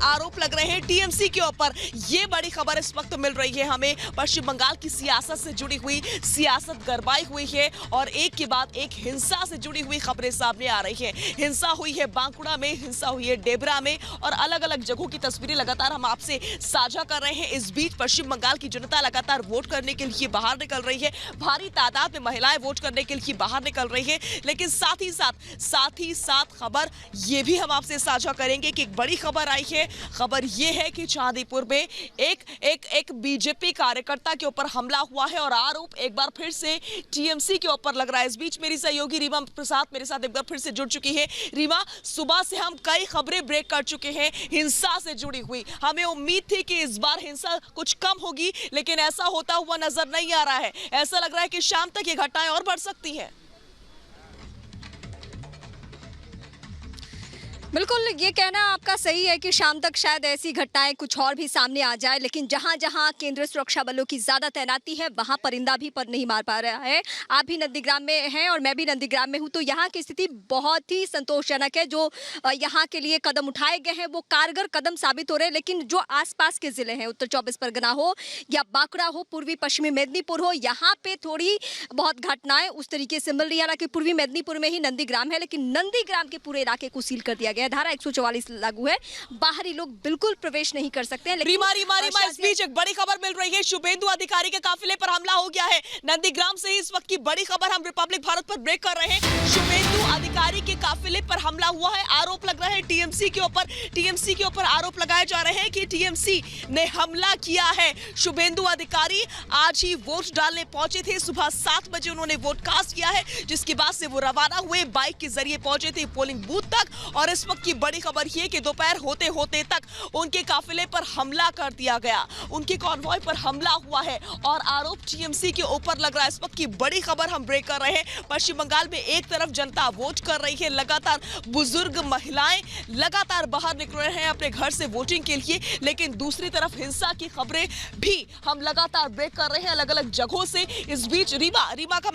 आरोप लग रहे हैं टीएमसी के ऊपर। ये बड़ी खबर इस वक्त मिल रही है हमें। पश्चिम बंगाल की सियासत से जुड़ी हुई सियासत गरमाई हुई है और एक के बाद एक हिंसा से जुड़ी हुई खबरें सामने आ रही हैं। हिंसा हुई है बांकुड़ा में, हिंसा हुई है डेबरा में और अलग अलग जगहों की तस्वीरें लगातार हम आपसे साझा कर रहे हैं। इस बीच पश्चिम बंगाल की जनता लगातार वोट करने के लिए बाहर निकल रही है। भारी तादाद में महिलाएं वोट करने के लिए बाहर निकल रही है। लेकिन साथ ही साथ खबर ये भी हम आपसे साझा करेंगे कि एक बड़ी खबर आई है। खबर ये है कि चांदीपुर में एक बीजेपी कार्यकर्ता के ऊपर हमला हुआ है और आरोप एक बार फिर से टीएमसी के ऊपर लग रहा है। इस बीच मेरी सहयोगी रीमा प्रसाद मेरे साथ एक बार फिर से जुड़ चुकी है। रीमा, सुबह से हम कई खबरें ब्रेक कर चुके हैं हिंसा से जुड़ी हुई। हमें उम्मीद थी कि इस बार हिंसा कुछ कम होगी, लेकिन ऐसा होता हुआ नजर नहीं आ रहा है। ऐसा लग रहा है कि शाम तक ये घटनाएं और बढ़ सकती हैं। बिल्कुल, ये कहना आपका सही है कि शाम तक शायद ऐसी घटनाएं कुछ और भी सामने आ जाए, लेकिन जहां जहां केंद्रीय सुरक्षा बलों की ज्यादा तैनाती है वहां परिंदा भी पर नहीं मार पा रहा है। आप भी नंदीग्राम में हैं और मैं भी नंदीग्राम में हूं, तो यहाँ की स्थिति बहुत ही संतोषजनक है। जो यहाँ के लिए कदम उठाए गए हैं वो कारगर कदम साबित हो रहे हैं, लेकिन जो आसपास के जिले हैं, उत्तर 24 परगना हो या बांकुड़ा हो, पूर्वी पश्चिमी मेदिनीपुर हो, यहाँ पे थोड़ी बहुत घटनाएं उस तरीके से मिल रही है। हालांकि पूर्वी मेदिनीपुर में ही नंदीग्राम है, लेकिन नंदीग्राम के पूरे इलाके को सील कर दिया गया। धारा 144 लागू है, बाहरी लोग बिल्कुल प्रवेश नहीं कर सकते हैं। रीमा, इस बीच एक बड़ी खबर मिल रही है। शुभेंदु अधिकारी के काफिले पर हमला हो गया है। नंदीग्राम से इस वक्त की बड़ी खबर हम रिपब्लिक भारत पर ब्रेक कर रहे हैं। शुभेंदु अधिकारी के काफिले पर हमला हुआ है। आरोप लग रहा है टीएमसी के ऊपर आरोप लगाए जा रहे हैं कि टीएमसी ने हमला किया है। शुभेंदु अधिकारी आज ही वोट डालने पहुंचे थे। सुबह 7 बजे उन्होंने वोट कास्ट किया है, जिसके बाद से वो रवाना हुए, बाइक के जरिए पहुंचे थे पोलिंग बूथ तक। और इस वक्त की बड़ी खबर यह कि दोपहर होते होते तक उनके काफिले पर हमला कर दिया गया, उनके कॉन्वॉय पर हमला हुआ है और आरोप टीएमसी के ऊपर लग रहा है। इस वक्त की बड़ी खबर हम ब्रेक कर रहे हैं। पश्चिम बंगाल में एक तरफ जनता वोट कर रही है, लगातार बुजुर्ग महिलाएं लगातार बाहर निकल रहे हैं अपने घर से वोटिंग के लिए, लेकिन दूसरी तरफ हिंसा की खबरें भी हम लगातार ब्रेक कर रहे हैं अलग अलग जगहों से। इस बीच रीमा का